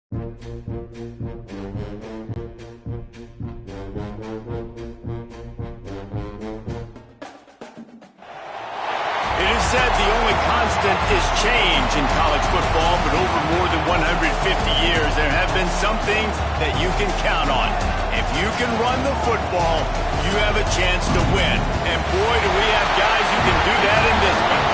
Said the only constant is change in college football, but over more than 150 years, there have been some things that you can count on. If you can run the football, you have a chance to win. And boy, do we have guys who can do that in this one.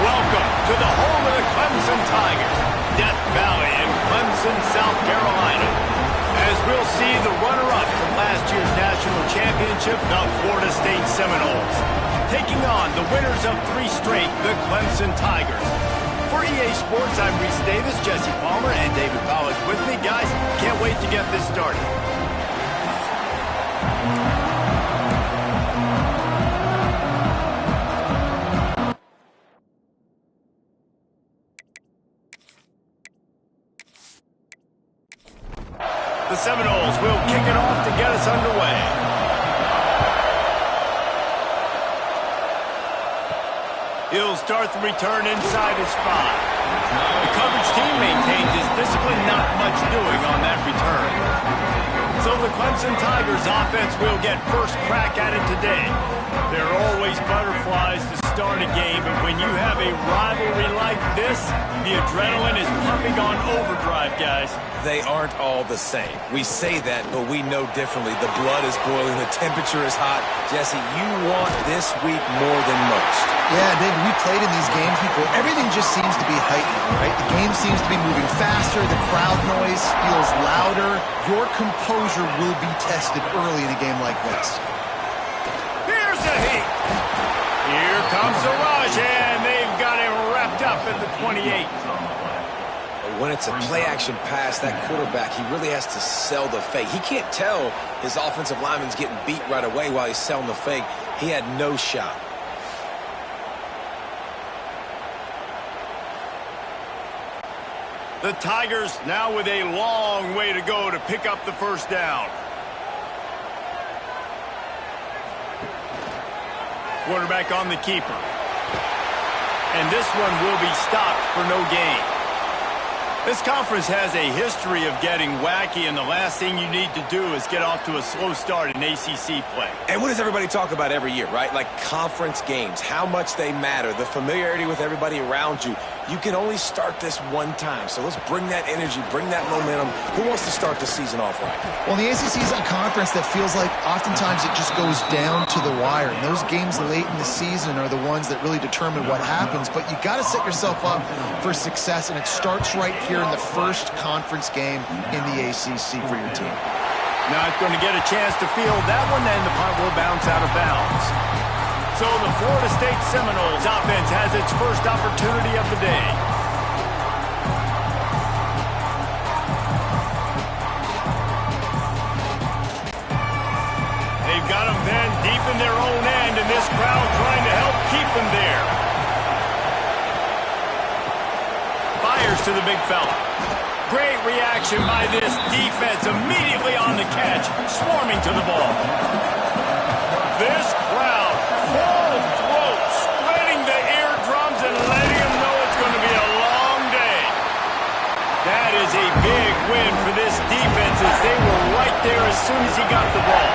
Welcome to the home of the Clemson Tigers, Death Valley in Clemson, South Carolina. As we'll see the runner-up from last year's national championship, the Florida State Seminoles, taking on the winners of 3 straight, the Clemson Tigers. For EA Sports, I'm Reese Davis, Jesse Palmer, and David Powell is with me. Guys, can't wait to get this started. The Seminoles will kick it off to get us underway. He'll start the return inside his 5. The coverage team maintains his discipline, not much doing on that return. So the Clemson Tigers offense will get first crack at it today. There are always butterflies to start a game, but when you have a rivalry like this, the adrenaline is pumping on overdrive, guys. They aren't all the same. We say that, but we know differently. The blood is boiling, the temperature is hot. Jesse, you want this week more than most. Yeah, David, we played in these games before. Everything just seems to be heightened, right? The game seems to be moving faster. The crowd noise feels louder. Your composure will be tested early in a game like this. Here's the heat. Here comes the rush, and they've got it wrapped up at the 28. When it's a play-action pass, that quarterback, he really has to sell the fake. He can't tell his offensive lineman's getting beat right away while he's selling the fake. He had no shot. The Tigers now with a long way to go to pick up the first down. Quarterback on the keeper. And this one will be stopped for no gain. This conference has a history of getting wacky, and the last thing you need to do is get off to a slow start in ACC play. And what does everybody talk about every year, right? Like conference games, how much they matter, the familiarity with everybody around you. You can only start this one time, so let's bring that energy, bring that momentum. Who wants to start the season off right? Well, the ACC is a conference that feels like oftentimes it just goes down to the wire. And those games late in the season are the ones that really determine what happens. But you got to set yourself up for success, and it starts right here in the first conference game in the ACC for your team. Not going to get a chance to field that one, and the punt will bounce out of bounds. So the Florida State Seminoles offense has its first opportunity of the day. They've got them then deep in their own end, and this crowd trying to help keep them there. Fires to the big fella. Great reaction by this defense, immediately on the catch, swarming to the ball. This crowd, full throat, spreading the eardrums and letting them know it's going to be a long day. That is a big win for this defense, as they were right there as soon as he got the ball.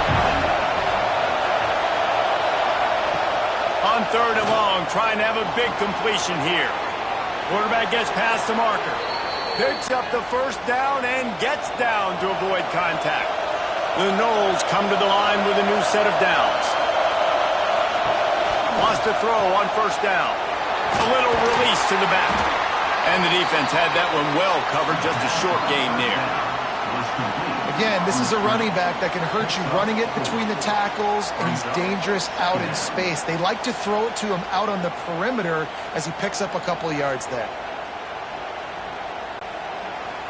On 3rd and long, trying to have a big completion here. Quarterback gets past the marker. Picks up the first down and gets down to avoid contact. The Noles come to the line with a new set of downs. Wants to throw on first down. A little release to the back. And the defense had that one well covered, just a short gain there. Again, this is a running back that can hurt you running it between the tackles, and he's dangerous out in space. They like to throw it to him out on the perimeter as he picks up a couple of yards there.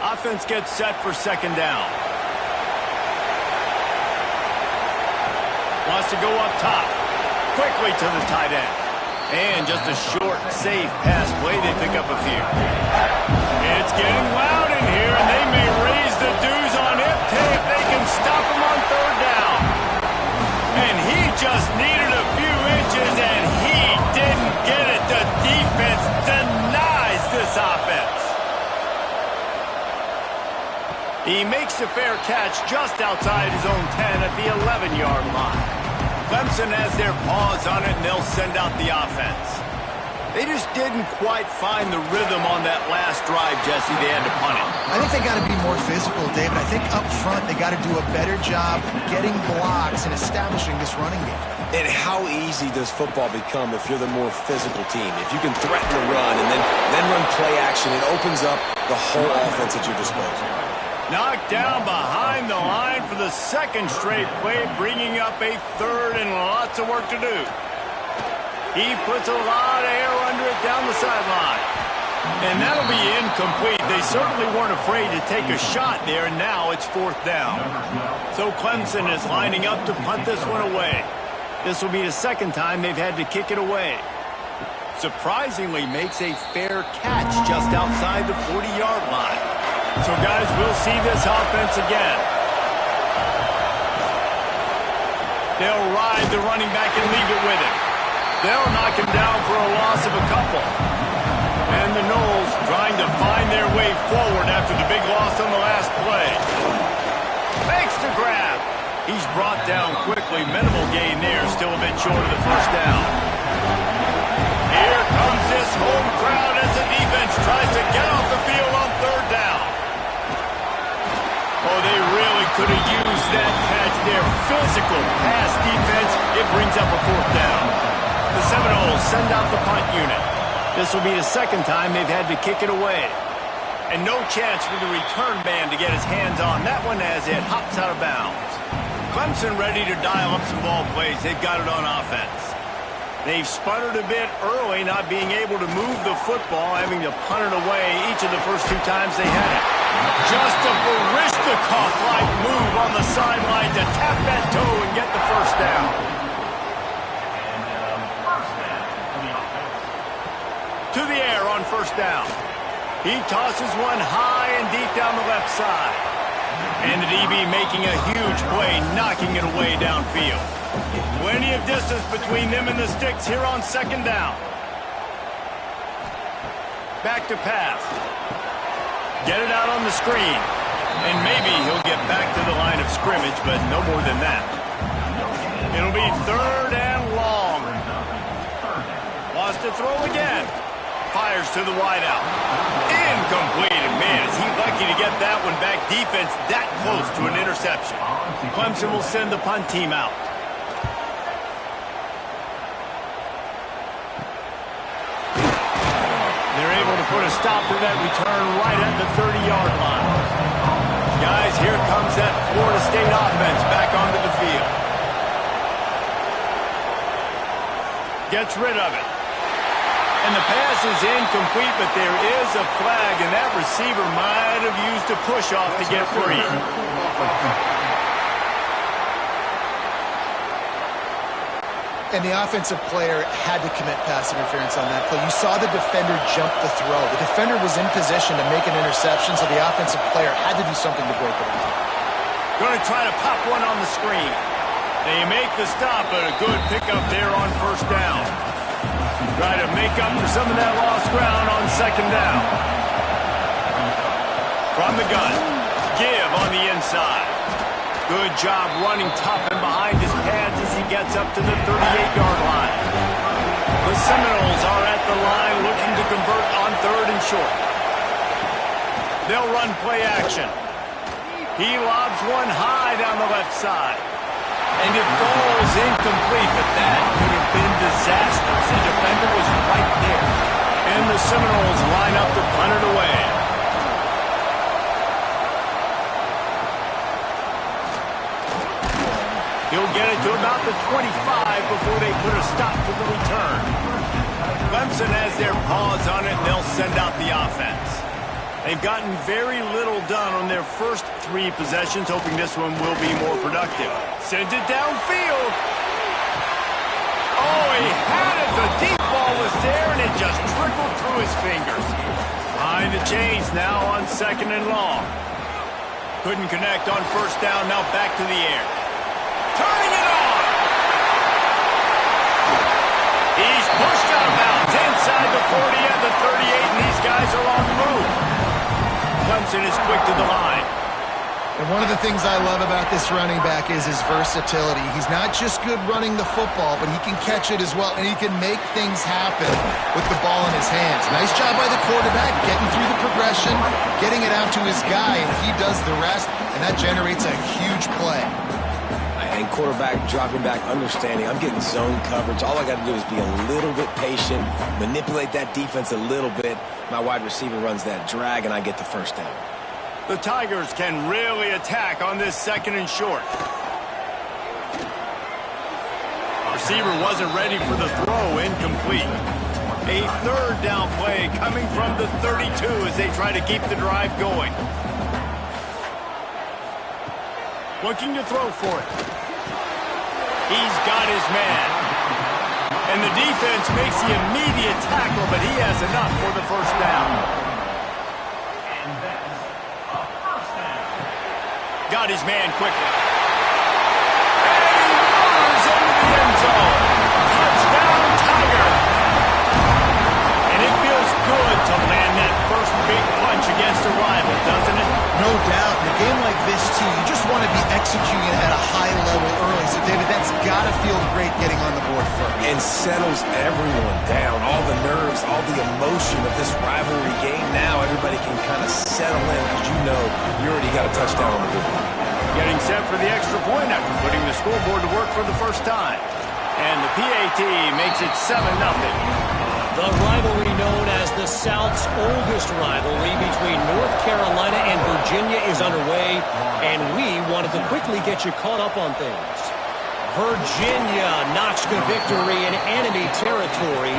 Offense gets set for second down. Wants to go up top. Quickly to the tight end. And just a short, safe pass play. They pick up a few. It's getting loud in here, and they may raise the dues on it if they can stop him on 3rd down. And he just needed a few inches, and he didn't get it. The defense denies this offense. He makes the fair catch just outside his own 10 at the 11-yard line. Clemson has their paws on it, and they'll send out the offense. They just didn't quite find the rhythm on that last drive, Jesse. They had to punt it. I think they got to be more physical, David. I think up front they got to do a better job getting blocks and establishing this running game. And how easy does football become if you're the more physical team? If you can threaten the run and then run play action, it opens up the whole offense at your disposal. Knocked down behind the line for the second straight play, bringing up a third and lots of work to do. He puts a lot of air under it down the sideline. And that'll be incomplete. They certainly weren't afraid to take a shot there, and now it's fourth down. So Clemson is lining up to punt this one away. This will be the second time they've had to kick it away. Surprisingly makes a fair catch just outside the 40-yard line. So, guys, we'll see this offense again. They'll ride the running back and leave it with him. They'll knock him down for a loss of a couple. And the Noles trying to find their way forward after the big loss on the last play. Makes the grab. He's brought down quickly. Minimal gain there, still a bit short of the first down. Here comes this home crowd as the defense tries to get off the field on third down. Oh, they really could have used that catch there. Physical pass defense. It brings up a fourth down. The Seminoles send out the punt unit. This will be the second time they've had to kick it away. And no chance for the return man to get his hands on that one as it hops out of bounds. Clemson ready to dial up some ball plays. They've got it on offense. They've sputtered a bit early, not being able to move the football, having to punt it away each of the first two times they had it. Just a Barishnikov-like move on the sideline to tap that toe and get the first down. To the air on first down. He tosses one high and deep down the left side. And the DB making a huge play, knocking it away downfield. Plenty of distance between them and the sticks here on second down. Back to pass. Get it out on the screen. And maybe he'll get back to the line of scrimmage, but no more than that. It'll be third and long. Wants to throw again. Fires to the wideout. Incomplete. And man, is he lucky to get that one back. Defense that close to an interception. Clemson will send the punt team out. They're able to put a stop to that return right at the 30-yard line. Guys, here comes that Florida State offense back onto the field. Gets rid of it. And the pass is incomplete, but there is a flag, and that receiver might have used a push-off to get free. And the offensive player had to commit pass interference on that play. You saw the defender jump the throw. The defender was in position to make an interception, so the offensive player had to do something to break it up. Going to try to pop one on the screen. They make the stop, but a good pickup there on first down. Try to make up for some of that lost ground on second down. From the gun, give on the inside. Good job running tough and behind his pads as he gets up to the 38-yard line. The Seminoles are at the line looking to convert on third and short. They'll run play action. He lobs one high down the left side. And it falls incomplete, but that could have been disastrous. The defender was right there. And the Seminoles line up to punt it away. He'll get it to about the 25 before they put a stop to the return. Clemson has their paws on it, and they'll send out the offense. They've gotten very little done on their first three possessions, hoping this one will be more productive. Sends it downfield. Oh, he had it. The deep ball was there, and it just trickled through his fingers. Behind the chains now on second and long. Couldn't connect on first down, now back to the air. Turning it on. He's pushed out of bounds inside the 40 and the 38, and these guys are on the move. Clemson is quick to the line. And one of the things I love about this running back is his versatility. He's not just good running the football, but he can catch it as well, and he can make things happen with the ball in his hands. Nice job by the quarterback, getting through the progression, getting it out to his guy, and he does the rest, and that generates a huge play. And quarterback dropping back, understanding I'm getting zone coverage. All I got to do is be a little bit patient, manipulate that defense a little bit. My wide receiver runs that drag, and I get the first down. The Tigers can really attack on this 2nd and short. Receiver wasn't ready for the throw, incomplete. A 3rd down play coming from the 32 as they try to keep the drive going. Looking to throw for it. He's got his man. And the defense makes the immediate tackle, but he has enough for the first down. Got his man quickly. And he murders into the end zone. Touchdown, Tiger. And it feels good to land that first big punch against a rival, doesn't it? No doubt. In a game like this, too, you just want to be executing at a high level early. So, David, that's got to feel great getting on the board first. And settles everyone down. All the nerves, all the emotion of this rivalry game. Now everybody can kind of settle in because you know you already got a touchdown on the board. Getting set for the extra point after putting the scoreboard to work for the first time. And the PAT makes it 7-0. The rivalry known as the South's oldest rivalry between North Carolina and Virginia is underway, and we wanted to quickly get you caught up on things. Virginia notched a victory in enemy territory,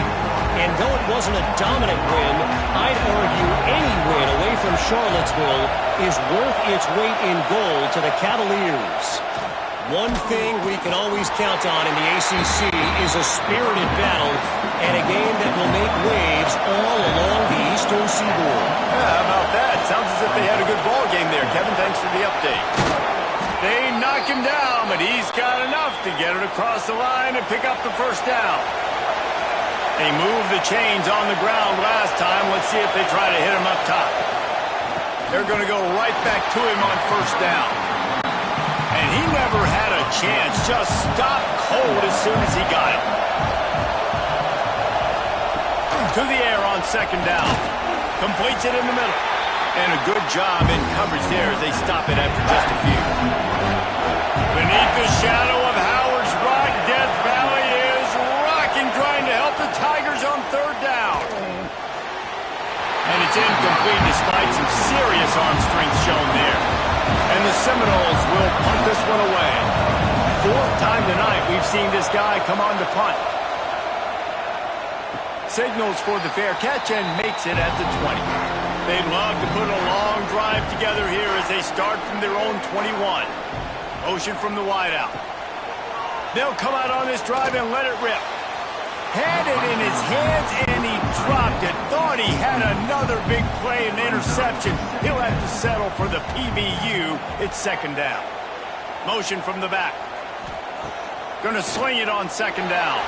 and though it wasn't a dominant win, I'd argue any win away from Charlottesville is worth its weight in gold to the Cavaliers. One thing we can always count on in the ACC is a spirited battle and a game that will make waves all along the Eastern Seaboard. Yeah, how about that? Sounds as if they had a good ball game there. Kevin, thanks for the update. They knock him down, but he's got enough to get it across the line and pick up the first down. They moved the chains on the ground last time. Let's see if they try to hit him up top. They're going to go right back to him on first down. And he never had a chance. Just stopped cold as soon as he got it. To the air on 2nd down. Completes it in the middle. And a good job in coverage there as they stop it after just a few. Beneath the shadow of Howard's Rock, Death Valley is rocking, trying to help the Tigers on 3rd down. And it's incomplete despite some serious arm strength shown there. And the Seminoles will punt this one away. 4th time tonight we've seen this guy come on to punt. Signals for the fair catch and makes it at the 20. They'd love to put a long drive together here as they start from their own 21. Motion from the wideout. They'll come out on this drive and let it rip. Had it in his hands and he dropped it. Thought he had another big play and interception. He'll have to settle for the PBU. It's 2nd down. Motion from the back. Gonna sling it on 2nd down.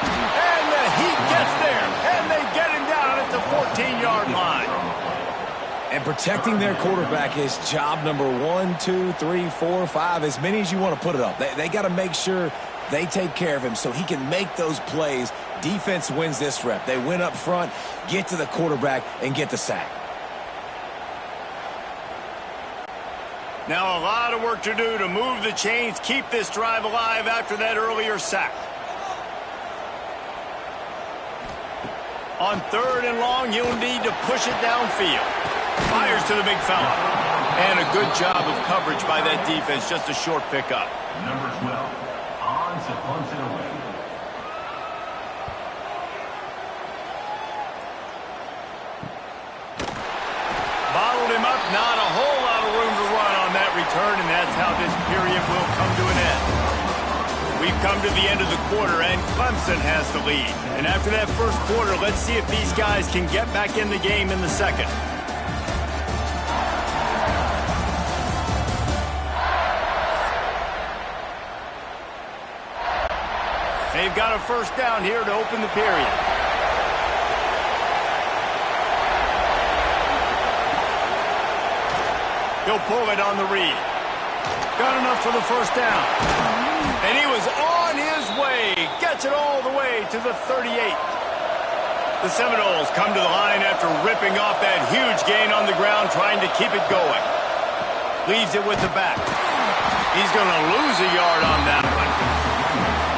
And the Heat gets there. And they get him down at the 14-yard line. And protecting their quarterback is job number 1, 2, 3, 4, 5, as many as you want to put it up. They got to make sure they take care of him so he can make those plays. Defense wins this rep. They win up front, get to the quarterback, and get the sack. Now a lot of work to do to move the chains, keep this drive alive after that earlier sack. On 3rd and long, you'll need to push it downfield. Fires to the big fella. And a good job of coverage by that defense. Just a short pickup. Number 12, on to Clemson away. Bottled him up. Not a whole lot of room to run on that return, and that's how this period will come to an end. We've come to the end of the quarter, and Clemson has the lead. And after that first quarter, let's see if these guys can get back in the game in the second. They've got a first down here to open the period. He'll pull it on the read. Got enough for the first down. And he was on his way. Gets it all the way to the 38. The Seminoles come to the line after ripping off that huge gain on the ground, trying to keep it going. Leaves it with the back. He's going to lose a yard on that one.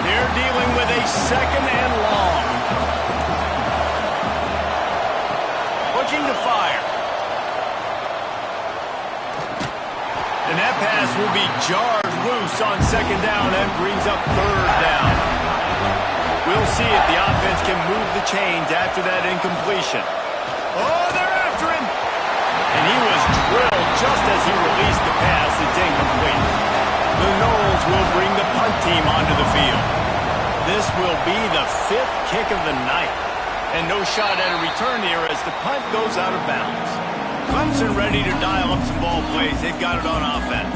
They're dealing with a second and long. Looking to fire. And that pass will be jarred loose on second down and brings up third down. We'll see if the offense can move the chains after that incompletion. Oh, they're after him! And he was drilled just as he released the pass. It's incomplete. The Noles will bring the punt team onto the field. This will be the 5th kick of the night. And no shot at a return here as the punt goes out of bounds. Clemson ready to dial up some ball plays. They've got it on offense.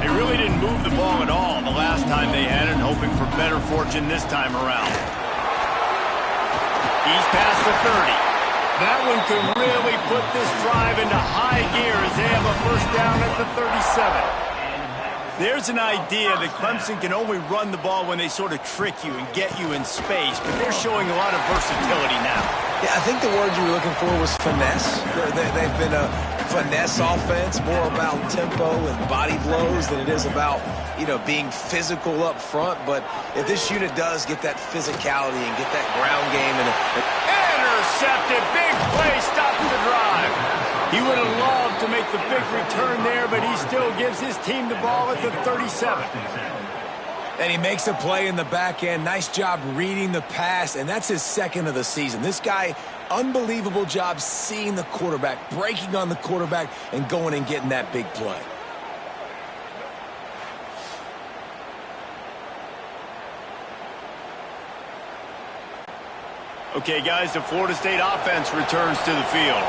They really didn't move the ball at all the last time they had it, hoping for better fortune this time around. He's past the 30. That one could really put this drive into high gear as they have a first down at the 37. There's an idea that Clemson can only run the ball when they sort of trick you and get you in space, but they're showing a lot of versatility now. Yeah, I think the word you were looking for was finesse. They've been a finesse offense, more about tempo and body blows than it is about, being physical up front. But if this unit does get that physicality and get that ground game and intercepted, big play, stops the drive. He would have loved to make the big return there, but he still gives his team the ball at the 37. And he makes a play in the back end. Nice job reading the pass, and that's his second of the season. This guy, unbelievable job seeing the quarterback, breaking on the quarterback, and going and getting that big play. Okay, guys, the Florida State offense returns to the field.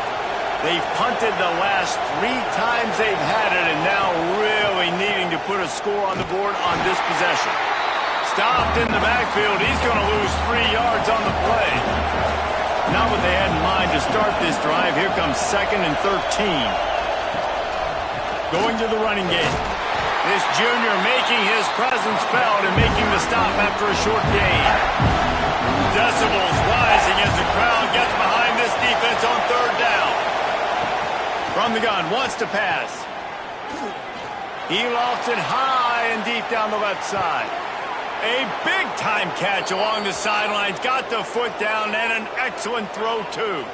They've punted the last 3 times they've had it, and now really needing to put a score on the board on this possession. Stopped in the backfield. He's going to lose 3 yards on the play. Not what they had in mind to start this drive. Here comes 2nd and 13. Going to the running game. This junior making his presence felt and making the stop after a short gain. Decibels rising as the crowd gets behind this defense on 3rd down. From the gun, wants to pass. He lofts it high and deep down the left side. A big-time catch along the sidelines. Got the foot down and an excellent throw, too.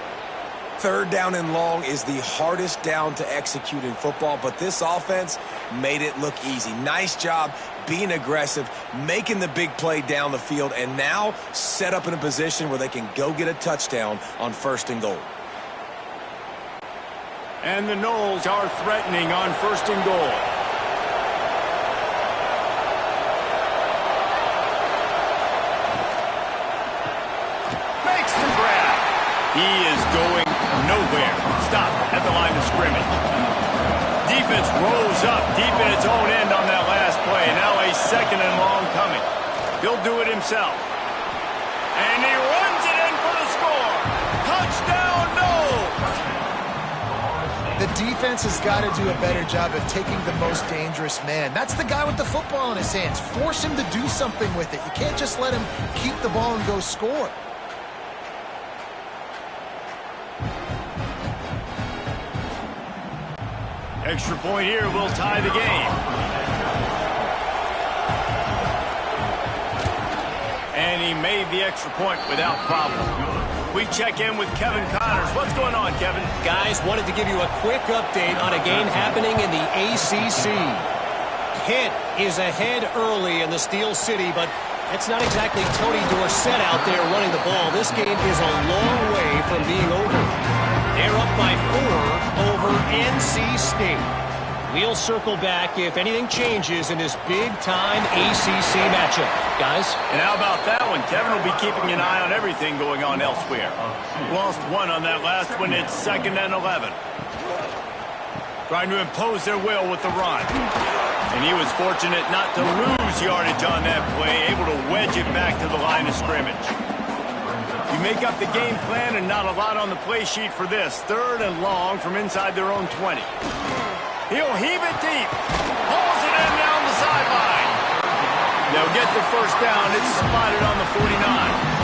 3rd down and long is the hardest down to execute in football, but this offense made it look easy. Nice job being aggressive, making the big play down the field, and now set up in a position where they can go get a touchdown on 1st and goal. And the Noles are threatening on 1st and goal. Makes the grab. He is going nowhere. Stop at the line of scrimmage. Defense rose up deep in its own end on that last play. Now a 2nd and long coming. He'll do it himself. And he runs it in for the score. Touchdown, Noles! The defense has got to do a better job of taking the most dangerous man. That's the guy with the football in his hands. Force him to do something with it. You can't just let him keep the ball and go score. Extra point here will tie the game. And he made the extra point without problem. We check in with Kevin Connors. What's going on, Kevin? Guys, wanted to give you a quick update on a game happening in the ACC. Pitt is ahead early in the Steel City, but it's not exactly Tony Dorsett out there running the ball. This game is a long way from being over. They're up by 4 over NC State. We'll circle back if anything changes in this big-time ACC matchup. Guys? And how about that one? Kevin will be keeping an eye on everything going on elsewhere. Lost 1 on that last one. It's 2nd and 11. Trying to impose their will with the run. And he was fortunate not to lose yardage on that play, able to wedge it back to the line of scrimmage. You make up the game plan and not a lot on the play sheet for this. 3rd and long from inside their own 20. He'll heave it deep. Pulls it in down the sideline. They'll get the first down. It's spotted on the 49.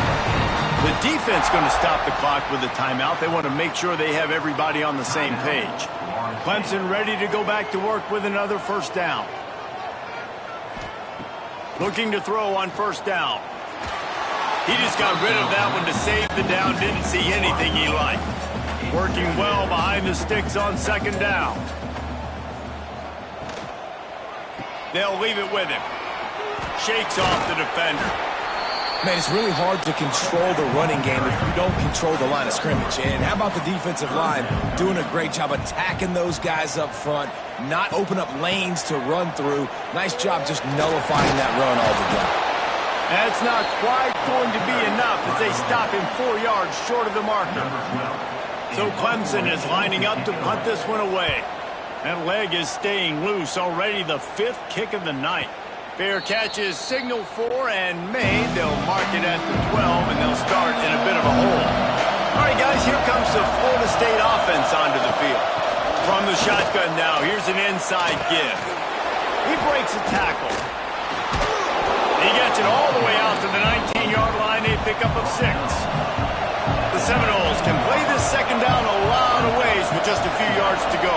The defense going to stop the clock with a timeout. They want to make sure they have everybody on the same page. Clemson ready to go back to work with another first down. Looking to throw on first down. He just got rid of that one to save the down. Didn't see anything he liked. Working well behind the sticks on second down. They'll leave it with him. Shakes off the defender. Man, it's really hard to control the running game if you don't control the line of scrimmage. And how about the defensive line doing a great job attacking those guys up front, not open up lanes to run through. Nice job just nullifying that run altogether. That's not quite going to be enough as they stop him 4 yards short of the marker. So Clemson is lining up to punt this one away. That leg is staying loose, already the 5th kick of the night. Fair catch is signaled for and made. They'll mark it at the 12, and they'll start in a bit of a hole. All right, guys, here comes the Florida State offense onto the field. From the shotgun now, here's an inside give. He breaks a tackle. He gets it all the way out to the 19-yard line. They pick up of 6. The Seminoles can play this second down a lot of ways with just a few yards to go.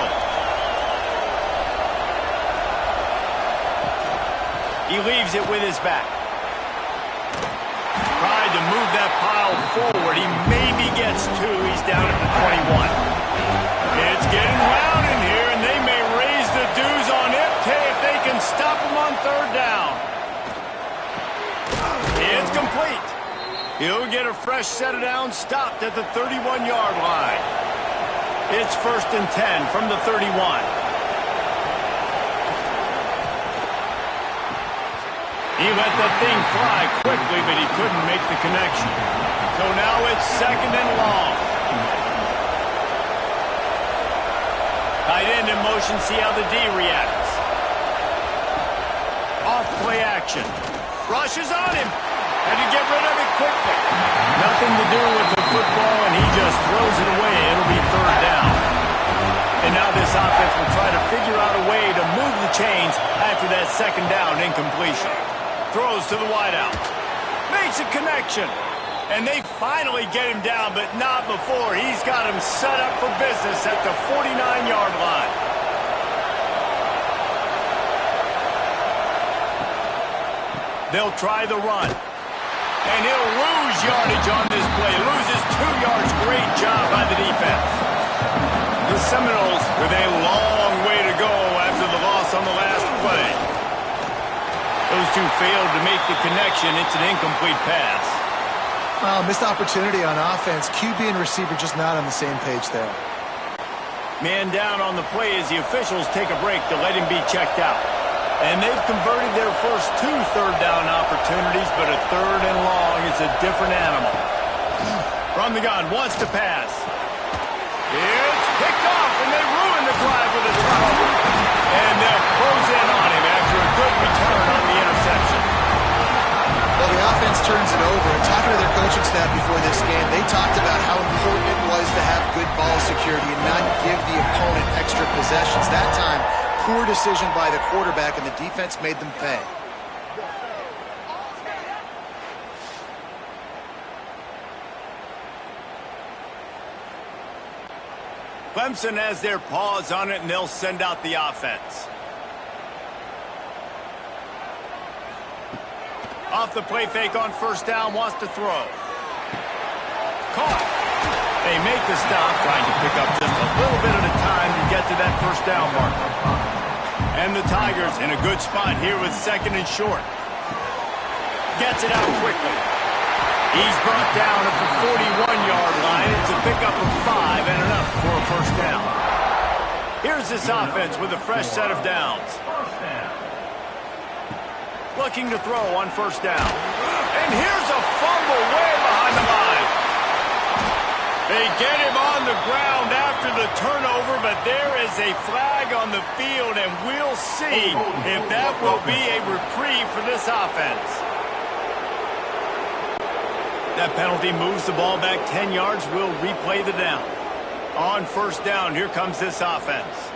He leaves it with his back. Tried to move that pile forward. He maybe gets 2. He's down at the 21. It's getting loud in here, and they may raise the dues on Ipte if they can stop him on third down. It's complete. He'll get a fresh set of downs stopped at the 31-yard line. It's 1st and 10 from the 31. He let that thing fly quickly, but he couldn't make the connection. So now it's 2nd and long. Tight end in motion, see how the D reacts. Off play action. Rushes on him. Had to get rid of it quickly. Nothing to do with the football, and he just throws it away. It'll be 3rd down. And now this offense will try to figure out a way to move the chains after that second down incompletion. Throws to the wideout. Makes a connection. And they finally get him down, but not before. He's got him set up for business at the 49-yard line. They'll try the run. And he'll lose yardage on this play. Loses 2 yards. Great job by the defense. The Seminoles with a long way to go after the loss on the last play. Those two failed to make the connection. It's an incomplete pass. Missed opportunity on offense. QB and receiver just not on the same page there. Man down on the play as the officials take a break to let him be checked out. And they've converted their first 2 third down opportunities, but a 3rd and long is a different animal. From the gun, wants to pass. It's picked off, and they ruin the drive with a turnover. And they'll close in on him after a good return on the interception. Well, the offense turns it over. And talking to their coaching staff before this game, they talked about how important it was to have good ball security and not give the opponent extra possessions. That time, poor decision by the quarterback, and the defense made them pay. Clemson has their paws on it, and they'll send out the offense. Off the play fake on first down, wants to throw. Caught. They make the stop, trying to pick up just a little bit at a time to get to that first down marker. And the Tigers in a good spot here with 2nd and short. Gets it out quickly. He's brought down at the 41-yard line. It's a pickup of 5 and enough for a first down. Here's this offense with a fresh set of downs. Looking to throw on first down. And here's a fumble way behind the line. They get him on the ground after the turnover, but there is a flag on the field, and we'll see if that will be a reprieve for this offense. That penalty moves the ball back 10 yards. We'll replay the down. On first down, here comes this offense.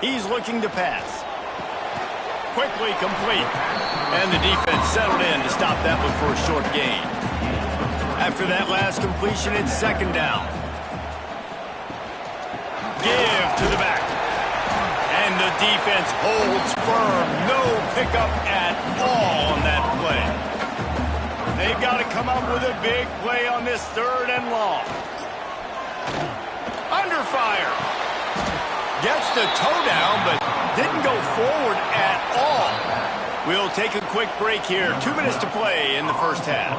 He's looking to pass. Quickly complete. And the defense settled in to stop that one for a short gain. After that last completion, it's second down. Give to the back. And the defense holds firm. No pickup at all on that play. They've got to come up with a big play on this third and long. Under fire. Gets the toe down, but didn't go forward at all. We'll take a quick break here. 2 minutes to play in the first half.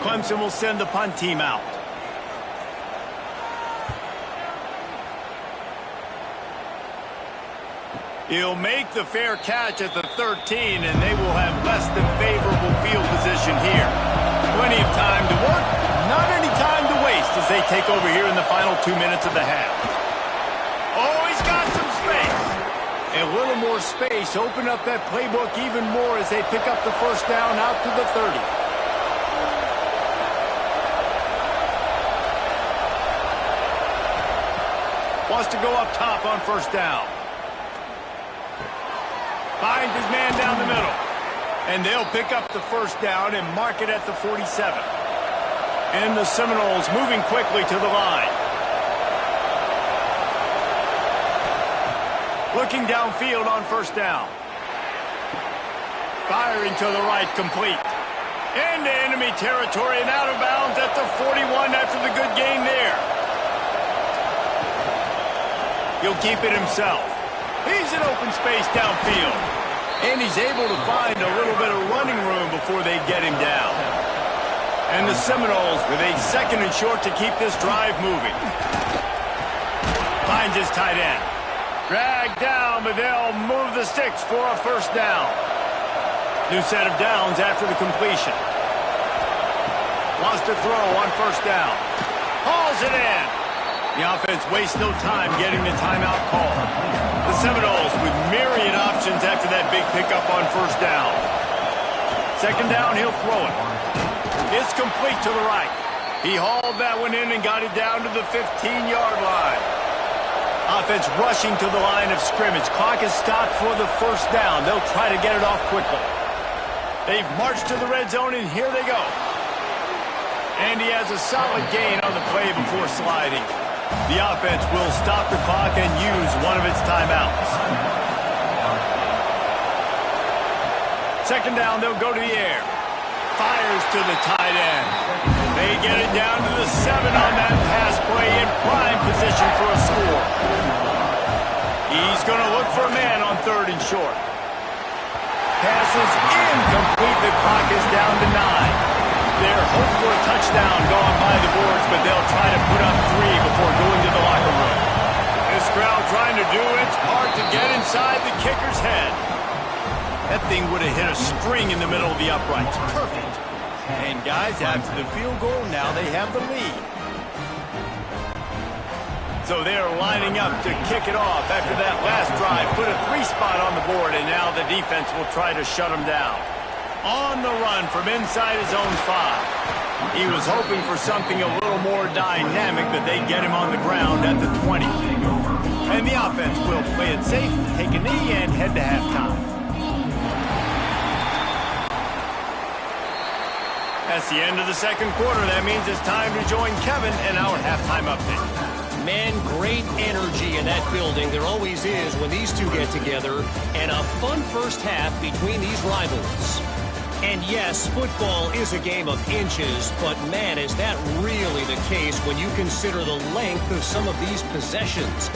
Clemson will send the punt team out. He'll make the fair catch at the 13, and they will have less than favorable field position here. Plenty of time to work, not any time to waste as they take over here in the final 2 minutes of the half. Oh, he's got some space. A little more space. Open up that playbook even more as they pick up the first down out to the 30. Wants to go up top on first down. Finds his man down the middle. And they'll pick up the first down and mark it at the 47. And the Seminoles moving quickly to the line. Looking downfield on first down. Firing to the right, complete. Into enemy territory and out of bounds at the 41 after the good gain there. He'll keep it himself. He's in open space downfield. And he's able to find a little bit of running room before they get him down. And the Seminoles with a second and short to keep this drive moving. Finds his tight end. Dragged down, but they'll move the sticks for a first down. New set of downs after the completion. Wants to throw on first down. Hauls it in. The offense wastes no time getting the timeout call. The Seminoles with myriad options after that big pickup on first down. Second down, he'll throw it. It's complete to the right. He hauled that one in and got it down to the 15-yard line. Offense rushing to the line of scrimmage. Clock is stopped for the first down. They'll try to get it off quickly. They've marched to the red zone, and here they go. And he has a solid gain on the play before sliding. The offense will stop the clock and use one of its timeouts. Second down, they'll go to the air. Fires to the tight end. They get it down to the 7 on that pass play in prime position for a score. He's going to look for a man on third and short. Pass is incomplete. The clock is down to 9. They're hoping for a touchdown going by the boards, but they'll try to put up 3 before going to the locker room. This crowd trying to do its part to get inside the kicker's head. That thing would have hit a string in the middle of the uprights. Perfect. And guys, after the field goal, now they have the lead. So they're lining up to kick it off after that last drive. Put a 3 spot on the board, and now the defense will try to shut them down. On the run from inside his own 5. He was hoping for something a little more dynamic, but they get him on the ground at the 20. And the offense will play it safe, take a knee, and head to halftime. That's the end of the second quarter. That means it's time to join Kevin in our halftime update. Man, great energy in that building. There always is when these two get together. And a fun first half between these rivals. And yes, football is a game of inches, but man, is that really the case when you consider the length of some of these possessions.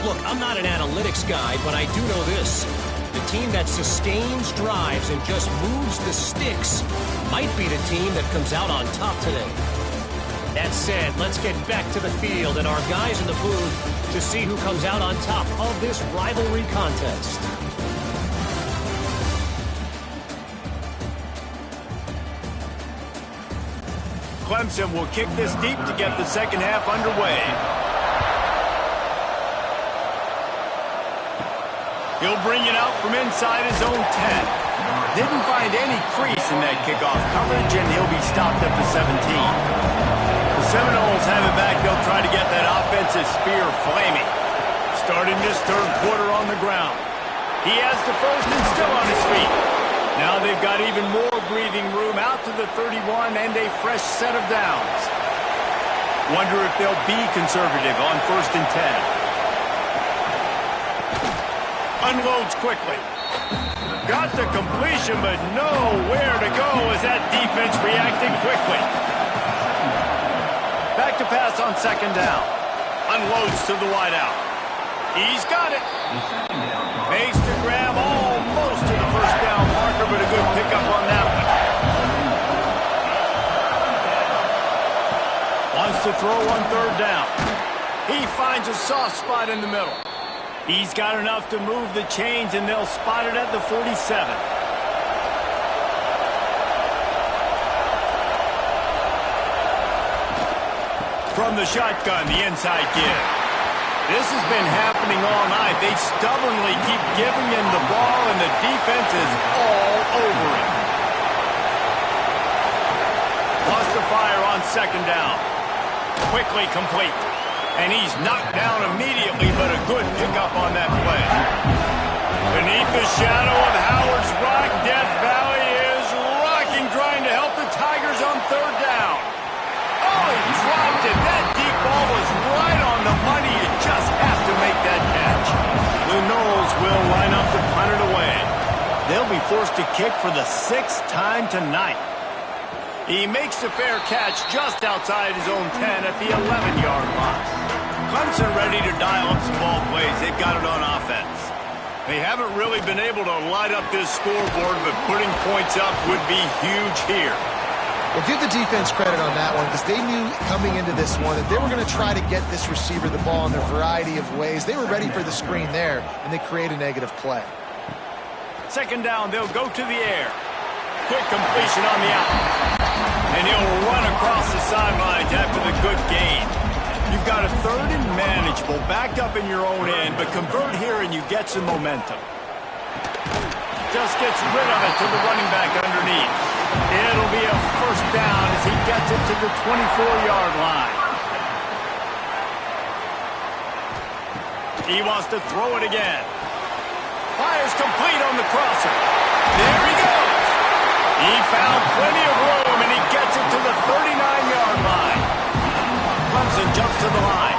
Look, I'm not an analytics guy, but I do know this. The team that sustains drives and just moves the sticks might be the team that comes out on top today. That said, let's get back to the field and our guys in the booth to see who comes out on top of this rivalry contest. Clemson will kick this deep to get the second half underway. He'll bring it out from inside his own 10. Didn't find any crease in that kickoff coverage, and he'll be stopped at the 17. The Seminoles have it back. They'll try to get that offensive spear flaming. Starting this third quarter on the ground. He has the first and still on his feet. Now they've got even more breathing room out to the 31 and a fresh set of downs. Wonder if they'll be conservative on 1st and 10. Unloads quickly. Got the completion, but nowhere to go as that defense reacted quickly. Back to pass on 2nd down. Unloads to the wideout. He's got it. Makes the grab almost to the 1st down marker, but a good pickup on that one. Wants to throw on 3rd down. He finds a soft spot in the middle. He's got enough to move the chains, and they'll spot it at the 47. From the shotgun, the inside give. This has been happening all night. They stubbornly keep giving him the ball, and the defense is all over him. Wants to fire on 2nd down. Quickly complete. And he's knocked down immediately, but a good pickup on that play. Beneath the shadow of Howard's Rock, Death Valley is rocking, trying to help the Tigers on 3rd down. Oh, he dropped it. That deep ball was right on the money. You just have to make that catch. The Noles will line up to punt it away. They'll be forced to kick for the 6th time tonight. He makes the fair catch just outside his own 10 at the 11-yard line. Clemson ready to dial up some ball plays. They've got it on offense. They haven't really been able to light up this scoreboard, but putting points up would be huge here. Well, give the defense credit on that one, because they knew coming into this one that they were going to try to get this receiver the ball in a variety of ways. They were ready for the screen there, and they create a negative play. 2nd down, they'll go to the air. Quick completion on the out. And he'll run across the sidelines after the good gain. You've got a 3rd and manageable, backed up in your own end, but convert here and you get some momentum. Just gets rid of it to the running back underneath. It'll be a 1st down as he gets it to the 24-yard line. He wants to throw it again. Fires complete on the crosser. There he goes. He found plenty of room, and he gets it to the 39-yard line. Clemson jumps to the line.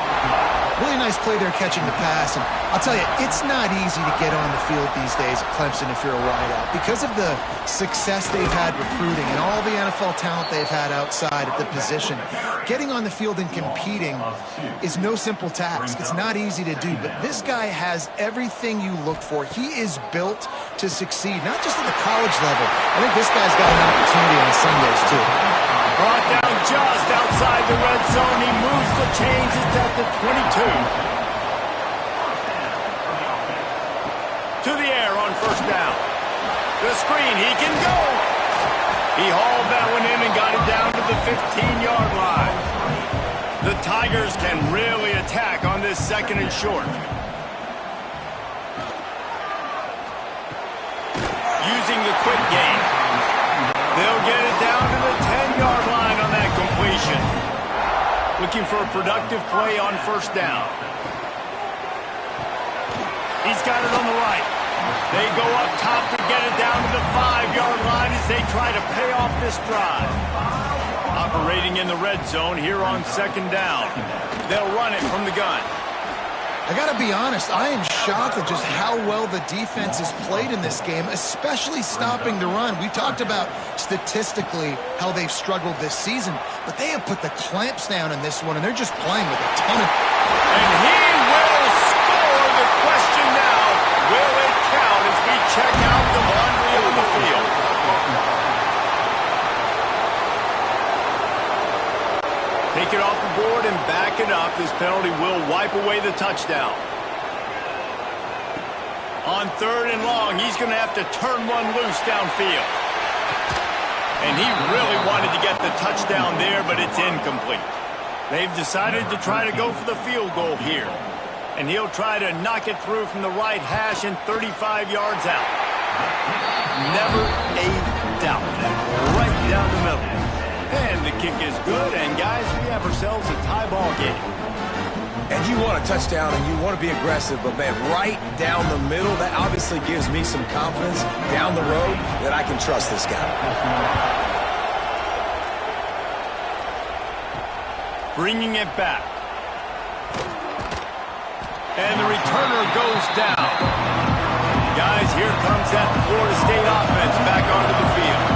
Really nice play there catching the pass. And I'll tell you, it's not easy to get on the field these days at Clemson if you're a wideout. Because of the success they've had recruiting and all the NFL talent they've had outside at the position, getting on the field and competing is no simple task. It's not easy to do, but this guy has everything you look for. He is built to succeed, not just at the college level. I think this guy's got an opportunity on Sundays, too. Brought down just outside the red zone. He moves the chains. It's at the 22. To the air on 1st down. The screen, he can go. He hauled that one in and got it down to the 15-yard line. The Tigers can really attack on this 2nd and short. Using the quick game. They'll get it down to the 10-yard line on that completion. Looking for a productive play on 1st down. He's got it on the right. They go up top to get it down to the 5-yard line as they try to pay off this drive. Operating in the red zone here on 2nd down. They'll run it from the gun. I got to be honest, I am shocked at just how well the defense has played in this game, especially stopping the run. We talked about statistically how they've struggled this season, but they have put the clamps down in this one, and they're just playing with a ton of... And he will score. The question now, will it count as we check out the laundry on the field? Take it off the board and back it up. This penalty will wipe away the touchdown. On 3rd and long, he's going to have to turn one loose downfield. And he really wanted to get the touchdown there, but it's incomplete. They've decided to try to go for the field goal here. And he'll try to knock it through from the right hash and 35 yards out. Never a doubt. Right down the middle. And the kick is good, and guys, we have ourselves a tie ball game. And you want a touchdown and you want to be aggressive, but man, right down the middle, that obviously gives me some confidence down the road that I can trust this guy. Bringing it back. And the returner goes down. Guys, here comes that Florida State offense back onto the field.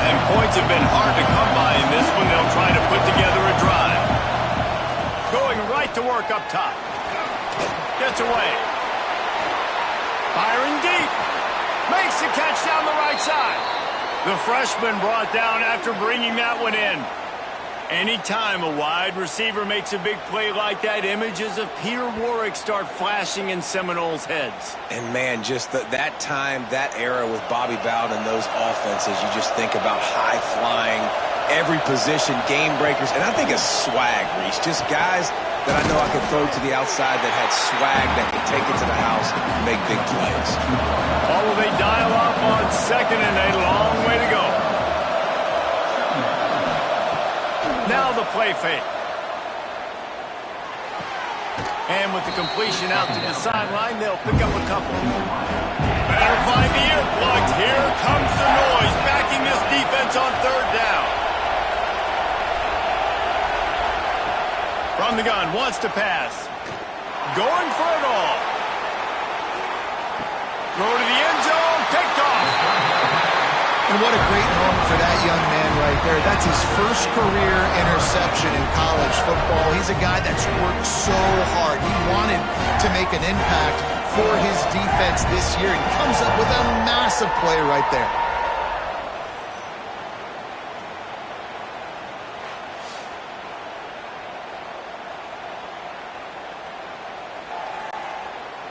And points have been hard to come by in this one. They'll try to put together a drive. Going right to work up top. Gets away. Firing deep. Makes the catch down the right side. The freshman brought down after bringing that one in. Anytime a wide receiver makes a big play like that, images of Peter Warwick start flashing in Seminoles' heads. And man, just that time, that era with Bobby Bowden and those offenses, you just think about high-flying, every position, game breakers, and I think of swag, Reese. Just guys that I know I could throw to the outside that had swag that could take it to the house and make big plays. Oh, will they dial up on second and a long way to go. Now the play fake. And with the completion out to the sideline, they'll pick up a couple. Better find the earplugs. Here comes the noise, backing this defense on third down. From the gun, wants to pass. Going for it all. Throw to the end zone, picked off. And what a great moment for that young man right there. That's his first career interception in college football. He's a guy that's worked so hard. He wanted to make an impact for his defense this year and comes up with a massive play right there.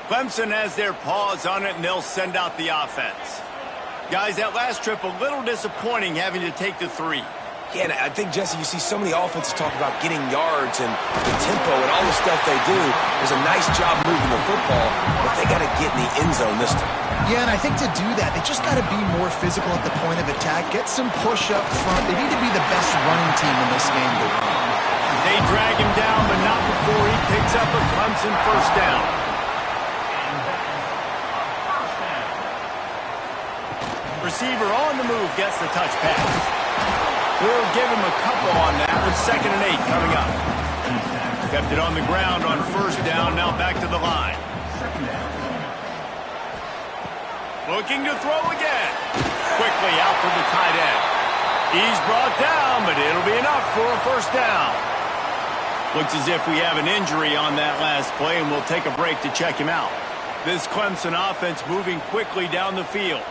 Clemson has their paws on it, and they'll send out the offense. Guys, that last trip, a little disappointing having to take the 3. Yeah, and I think, Jesse, you see so many offenses talk about getting yards and the tempo and all the stuff they do. There's a nice job moving the football, but they got to get in the end zone this time. Yeah, and I think to do that, they just got to be more physical at the point of attack, get some push up front. They need to be the best running team in this game to win. They drag him down, but not before he picks up a Clemson first down. Receiver on the move gets the touch pass. We'll give him a couple on that with 2nd and 8 coming up. Kept it on the ground on first down, now back to the line. Looking to throw again. Quickly out to the tight end. He's brought down, but it'll be enough for a first down. Looks as if we have an injury on that last play, and we'll take a break to check him out. This Clemson offense moving quickly down the field.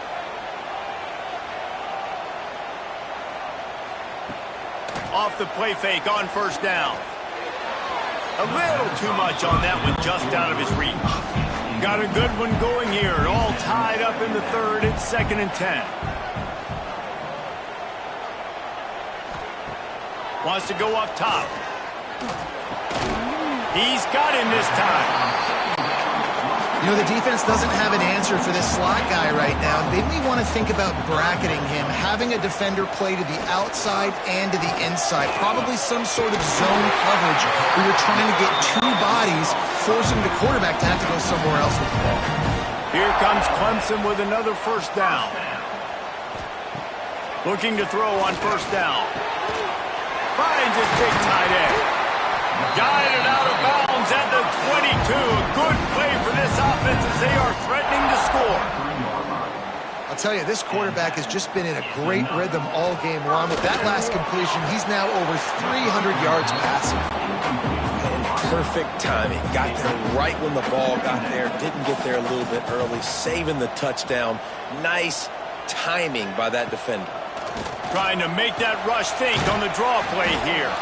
Off the play fake on first down. A little too much on that one, just out of his reach. Got a good one going here. All tied up in the third. It's 2nd and 10. Wants to go up top. He's got him this time. You know, the defense doesn't have an answer for this slot guy right now. They may want to think about bracketing him, having a defender play to the outside and to the inside. Probably some sort of zone coverage where you're trying to get 2 bodies, forcing the quarterback to have to go somewhere else with the ball. Here comes Clemson with another first down. Looking to throw on first down. Finds his big tight end. Guided out of bounds at the 22. A good play for this offense as they are threatening to score. I'll tell you, this quarterback has just been in a great rhythm all game long. With that last completion, he's now over 300 yards passing. And perfect timing. Got there right when the ball got there. Didn't get there a little bit early. Saving the touchdown. Nice timing by that defender. Trying to make that rush think on the draw play here.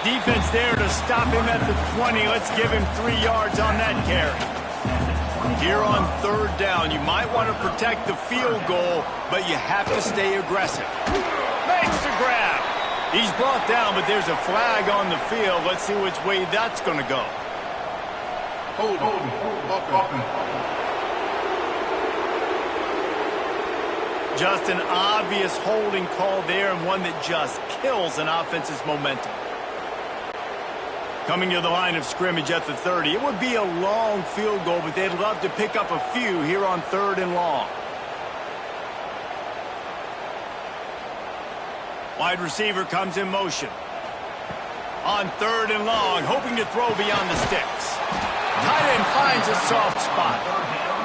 Defense there to stop him at the 20. Let's give him 3 yards on that carry. Here on third down, you might want to protect the field goal, but you have to stay aggressive. Makes the grab. He's brought down, but there's a flag on the field. Let's see which way that's going to go. Hold. Just an obvious holding call there, and one that just kills an offense's momentum. Coming to the line of scrimmage at the 30. It would be a long field goal, but they'd love to pick up a few here on 3rd and long. Wide receiver comes in motion. On 3rd and long, hoping to throw beyond the sticks. Tight end finds a soft spot.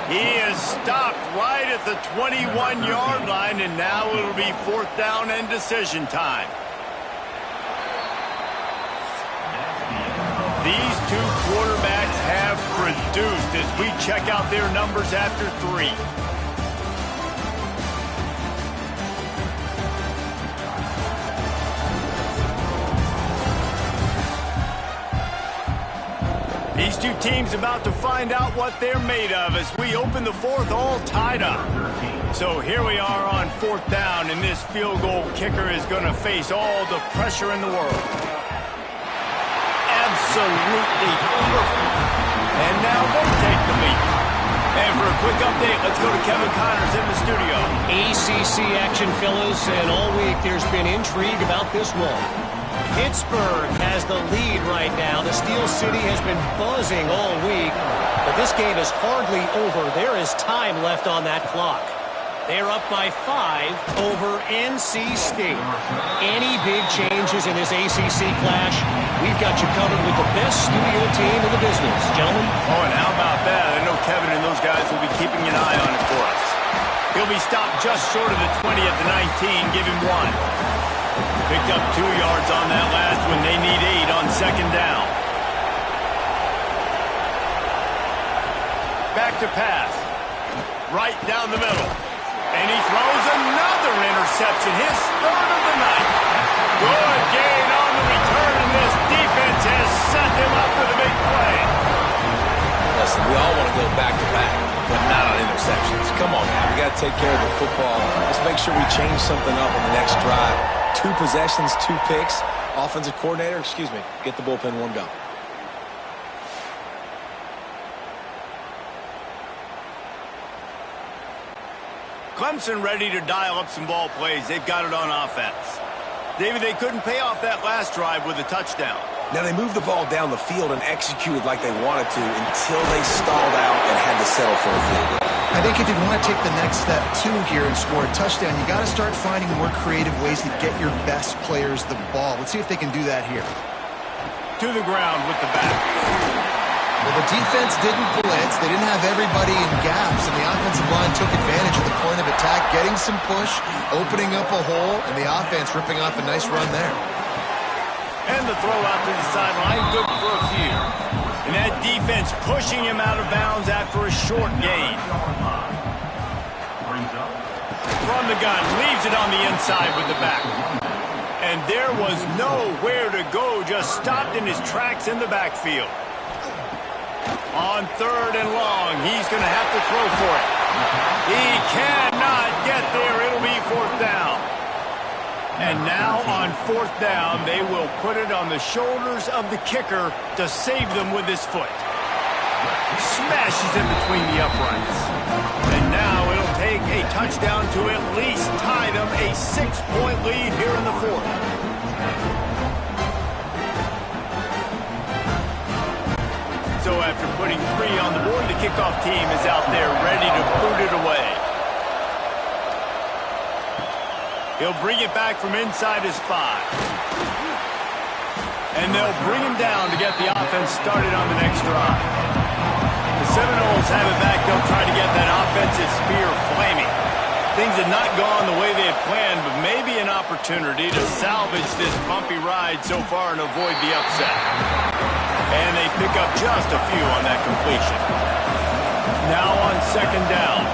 He is stopped right at the 21-yard line, and now it'll be 4th down and decision time. These two quarterbacks have produced as we check out their numbers after 3. These two teams about to find out what they're made of as we open the 4th all tied up. So here we are on 4th down, and this field goal kicker is going to face all the pressure in the world. Absolutely perfect. And now they take the lead. And for a quick update, let's go to Kevin Connors in the studio. ACC action, fellas, and all week there's been intrigue about this one. Pittsburgh has the lead right now. The Steel City has been buzzing all week, but this game is hardly over. There is time left on that clock. They're up by 5 over NC State. Any big changes in this ACC clash, we've got you covered with the best studio team in the business. Gentlemen? Oh, and how about that? I know Kevin and those guys will be keeping an eye on it for us. He'll be stopped just short of the 20 at the 19. Give him 1. Picked up 2 yards on that last one. They need 8 on 2nd down. Back to pass. Right down the middle. And he throws another interception. His 3rd of the night. Good gain on the return, and this defense has set him up with a big play. Listen, we all want to go back-to-back, but not on interceptions. Come on, man. We got to take care of the football. Let's make sure we change something up on the next drive. 2 possessions, 2 picks. Offensive coordinator, get the bullpen warmed up. Clemson ready to dial up some ball plays. They've got it on offense. David, they couldn't pay off that last drive with a touchdown. Now, they moved the ball down the field and executed like they wanted to until they stalled out and had to settle for a field goal. I think if you want to take the next step, too, here and score a touchdown, you got to start finding more creative ways to get your best players the ball. Let's see if they can do that here. To the ground with the back. Well, the defense didn't blitz. They didn't have everybody in gaps, and the offensive line took advantage of the point of attack, getting some push, opening up a hole, and the offense ripping off a nice run there. And the throw out to the sideline, good for a few. And that defense pushing him out of bounds after a short gain. From the gun, leaves it on the inside with the back. And there was nowhere to go, just stopped in his tracks in the backfield. On 3rd and long, he's going to have to throw for it. He cannot get there. It'll be 4th down. And now on 4th down, they will put it on the shoulders of the kicker to save them with his foot. Smashes in between the uprights. And now it'll take a touchdown to at least tie them a 6-point lead here in the 4th. So after putting 3 on the board, the kickoff team is out there ready to boot it away. He'll bring it back from inside his 5. And they'll bring him down to get the offense started on the next drive. The Seminoles have it back. They'll try to get that offensive spear flaming. Things had not gone the way they had planned, but maybe an opportunity to salvage this bumpy ride so far and avoid the upset. And they pick up just a few on that completion. Now on 2nd down.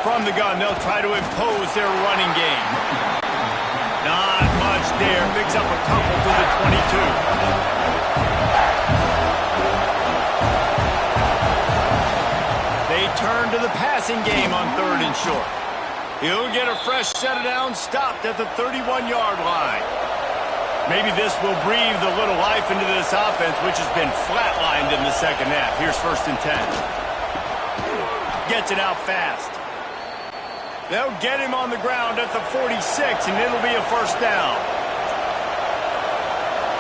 From the gun, they'll try to impose their running game. Not much there. Picks up a couple to the 22. They turn to the passing game on 3rd and short. He'll get a fresh set of downs, stopped at the 31-yard line. Maybe this will breathe a little life into this offense, which has been flatlined in the 2nd half. Here's 1st and 10. Gets it out fast. They'll get him on the ground at the 46, and it'll be a 1st down.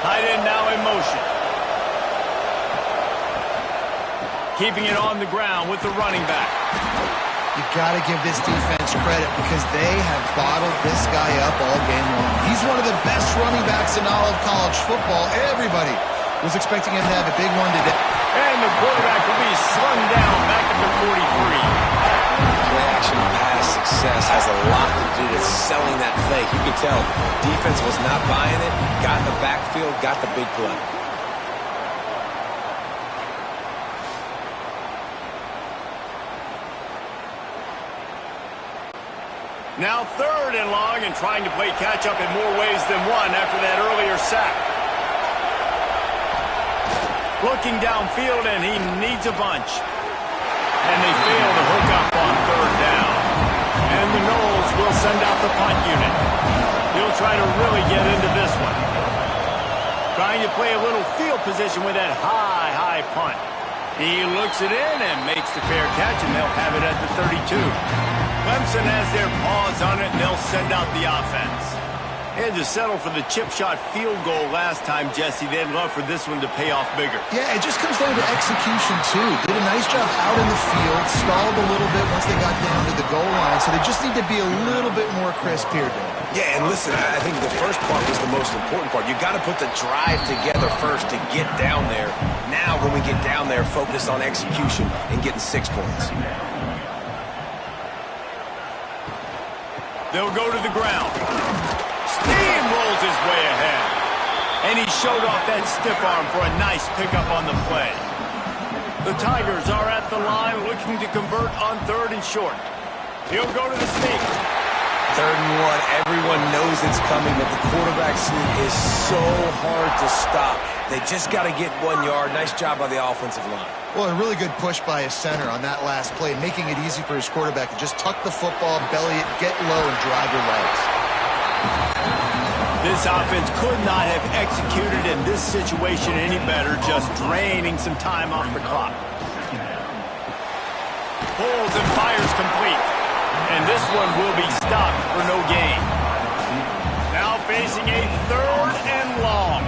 Tight end now in motion. Keeping it on the ground with the running back. You got to give this defense credit because they have bottled this guy up all game long. He's one of the best running backs in all of college football. Everybody was expecting him to have a big one today. And the quarterback will be slung down back at the 43. Play action pass success has a lot to do with selling that fake. You can tell defense was not buying it, got in the backfield, got the big play. Now 3rd and long and trying to play catch-up in more ways than one after that earlier sack. Looking downfield, and he needs a bunch. And they fail to hook up on 3rd down. And the Noles will send out the punt unit. He'll try to really get into this one. Trying to play a little field position with that high punt. He looks it in and makes the fair catch, and they'll have it at the 32. Clemson has their paws on it, and they'll send out the offense. Had to settle for the chip shot field goal last time, Jesse. They'd love for this one to pay off bigger. Yeah, it just comes down to execution, too. Did a nice job out in the field, stalled a little bit once they got down to the goal line, so they just need to be a little bit more crisp here, Dave. Yeah, and listen, I think the first part was the most important part. You got to put the drive together first to get down there. Now, when we get down there, focus on execution and getting 6 points. They'll go to the ground. Steamrolls his way ahead. And he showed off that stiff arm for a nice pickup on the play. The Tigers are at the line looking to convert on 3rd and short. He'll go to the sneak. 3rd and 1, everyone knows it's coming, but the quarterback sneak is so hard to stop. They just got to get 1 yard. Nice job by the offensive line. Well, a really good push by his center on that last play, making it easy for his quarterback to just tuck the football, belly it, get low, and drive your legs. This offense could not have executed in this situation any better, just draining some time off the clock. Pulls and fires complete. And this one will be stopped for no gain. Now facing a 3rd and long.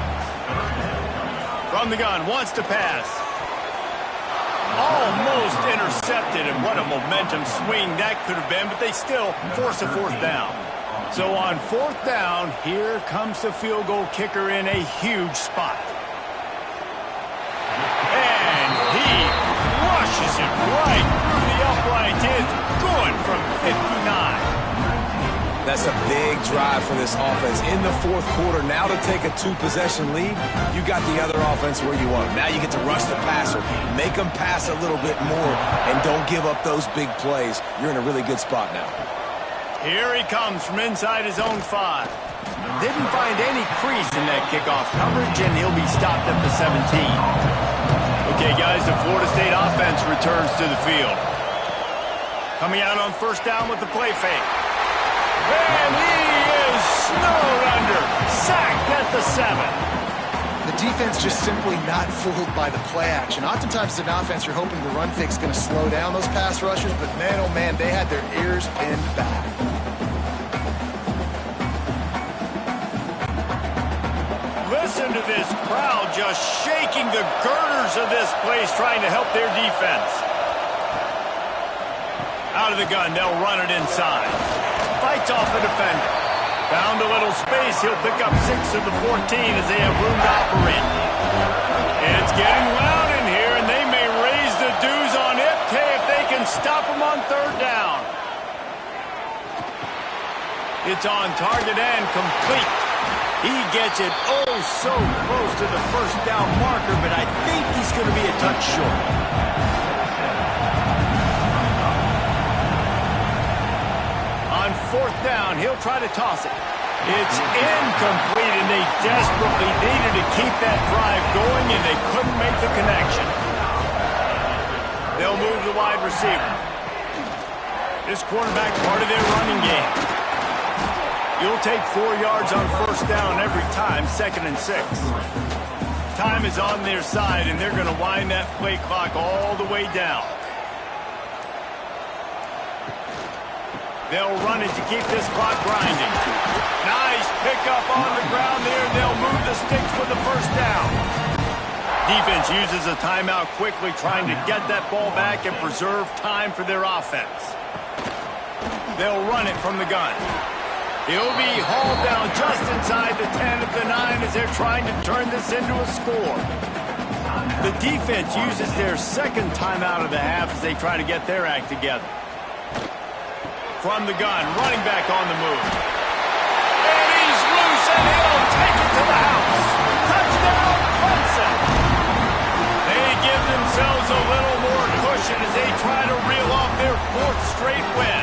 From the gun, wants to pass. Almost intercepted, and what a momentum swing that could have been, but they still force a 4th down. So on 4th down, here comes the field goal kicker in a huge spot. And he rushes it right through the uprights. It's good from 59. That's a big drive for this offense in the 4th quarter. Now to take a 2-possession lead, you got the other offense where you want them. Now you get to rush the passer, make them pass a little bit more, and don't give up those big plays. You're in a really good spot now. Here he comes from inside his own 5. Didn't find any crease in that kickoff coverage, and he'll be stopped at the 17. Okay, guys, the Florida State offense returns to the field. Coming out on 1st down with the play fake. And he is snowed under. Sacked at the 7. The defense just simply not fooled by the play action. Oftentimes, as an offense, you're hoping the run fake's going to slow down those pass rushers, but man, oh man, they had their ears pinned back. Listen to this crowd just shaking the girders of this place, trying to help their defense. Out of the gun, they'll run it inside. Fights off the defender. Found a little space. He'll pick up 6 of the 14 as they have room to operate. It's getting loud in here, and they may raise the dues on it if they can stop him on 3rd down. It's on target and complete. He gets it oh so close to the 1st down marker, but I think he's going to be a touch short. On 4th down, he'll try to toss it. It's incomplete, and they desperately needed to keep that drive going, and they couldn't make the connection. They'll move the wide receiver. This quarterback part of their running game. You'll take 4 yards on 1st down every time, 2nd and 6. Time is on their side, and they're going to wind that play clock all the way down. They'll run it to keep this clock grinding. Nice pickup on the ground there. They'll move the sticks for the first down. Defense uses a timeout quickly, trying to get that ball back and preserve time for their offense. They'll run it from the gun. He'll be hauled down just inside the 10 at the 9 as they're trying to turn this into a score. The defense uses their second timeout of the half as they try to get their act together. From the gun, running back on the move. And he's loose, and he'll take it to the house. Touchdown, Clemson. They give themselves a little more cushion as they try to reel off their fourth straight win.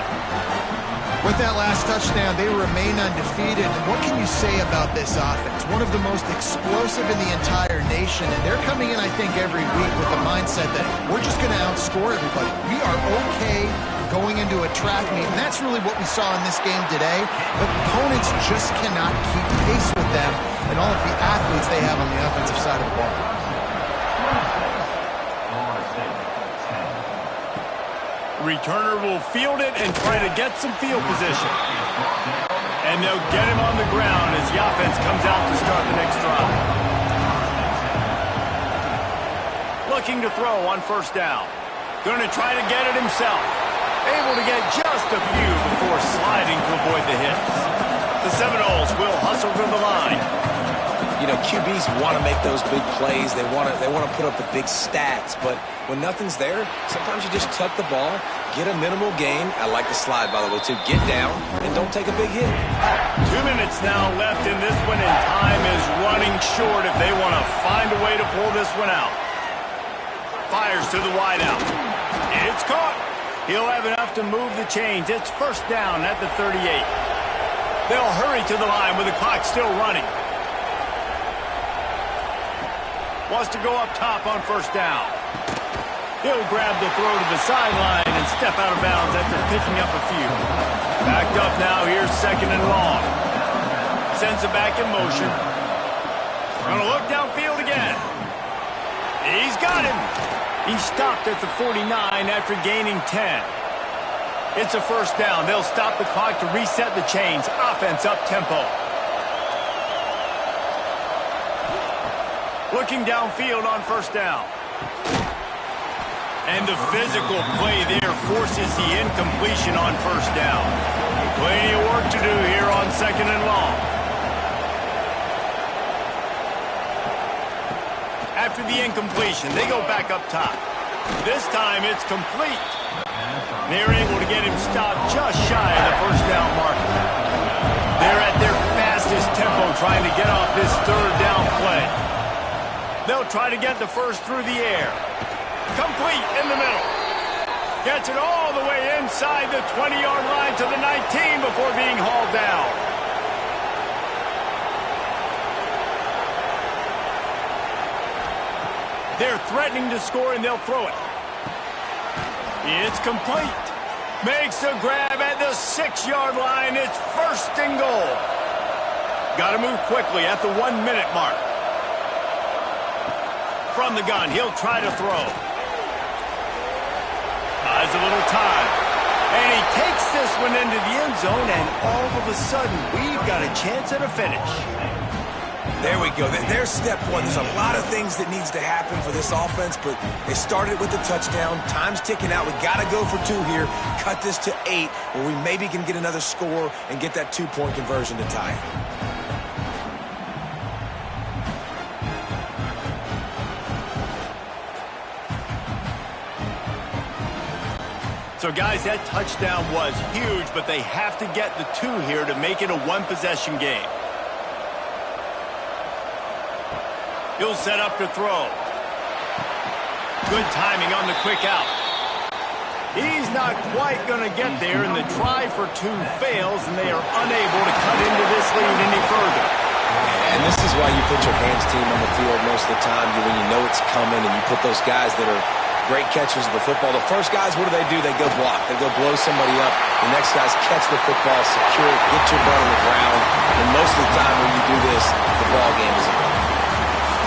With that last touchdown, they remain undefeated. And what can you say about this offense? One of the most explosive in the entire nation. And they're coming in, I think, every week with the mindset that we're just going to outscore everybody. We are okay going into a track meet. And that's really what we saw in this game today. But opponents just cannot keep pace with them and all of the athletes they have on the offensive side of the ball. Returner will field it and try to get some field position. And they'll get him on the ground as the offense comes out to start the next drive. Looking to throw on first down. Going to try to get it himself. Able to get just a few before sliding to avoid the hits. The Seminoles will hustle to the line. You know, QBs want to make those big plays. They want to put up the big stats. But when nothing's there, sometimes you just tuck the ball, get a minimal gain. I like the slide, by the way, too. Get down and don't take a big hit. 2 minutes now left in this one, and time is running short if they want to find a way to pull this one out. Fires to the wideout. It's caught. He'll have enough to move the chains. It's first down at the 38. They'll hurry to the line with the clock still running. Wants to go up top on first down. He'll grab the throw to the sideline and step out of bounds after picking up a few. Backed up now, here's second and long. Sends it back in motion. Gonna look downfield again. He's got him. He stopped at the 49 after gaining 10. It's a first down. They'll stop the clock to reset the chains. Offense up-tempo. Looking downfield on first down. And the physical play there forces the incompletion on first down. Plenty of work to do here on second and long. After the incompletion, they go back up top. This time it's complete. They're able to get him stopped just shy of the first down marker. They're at their fastest tempo trying to get off this third down play. They'll try to get the first through the air. Complete in the middle. Gets it all the way inside the 20-yard line to the 19 before being hauled down. They're threatening to score, and they'll throw it. It's complete. Makes a grab at the 6-yard line. It's first and goal. Got to move quickly at the 1-minute mark. From the gun, he'll try to throw. Buys a little time. And he takes this one into the end zone, and all of a sudden, we've got a chance at a finish. There we go. There's step one. There's a lot of things that needs to happen for this offense, but they started with the touchdown. Time's ticking out. We got to go for 2 here. Cut this to 8, where we maybe can get another score and get that 2-point conversion to tie it. So, guys, that touchdown was huge, but they have to get the 2 here to make it a one-possession game. He'll set up to throw. Good timing on the quick out. He's not quite going to get there, and the try for 2 fails, and they are unable to cut into this lead any further. And this is why you put your hands team on the field most of the time, when you know it's coming, and you put those guys that are great catchers of the football. The first guys, what do? They go block. They go blow somebody up. The next guys catch the football, secure it, get your butt on the ground. And most of the time when you do this, the ball game is over.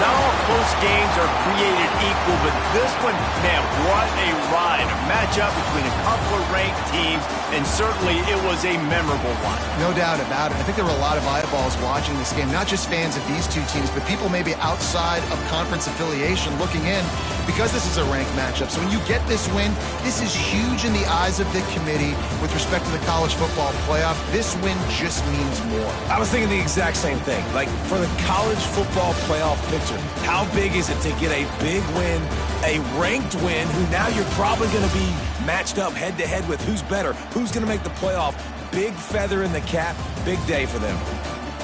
Not all close games are created equal, but this one, man, what a ride. A matchup between a couple of ranked teams, and certainly it was a memorable one. No doubt about it. I think there were a lot of eyeballs watching this game, not just fans of these two teams, but people maybe outside of conference affiliation looking in because this is a ranked matchup. So when you get this win, this is huge in the eyes of the committee with respect to the college football playoff. This win just means more. I was thinking the exact same thing. Like, for the college football playoff picture, how big is it to get a big win, a ranked win, who now you're probably going to be matched up head-to-head with who's better, who's going to make the playoff. Big feather in the cap, big day for them.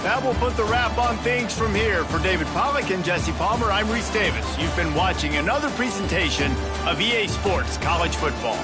That will put the wrap on things from here. For David Pollack and Jesse Palmer, I'm Reese Davis. You've been watching another presentation of EA Sports College Football.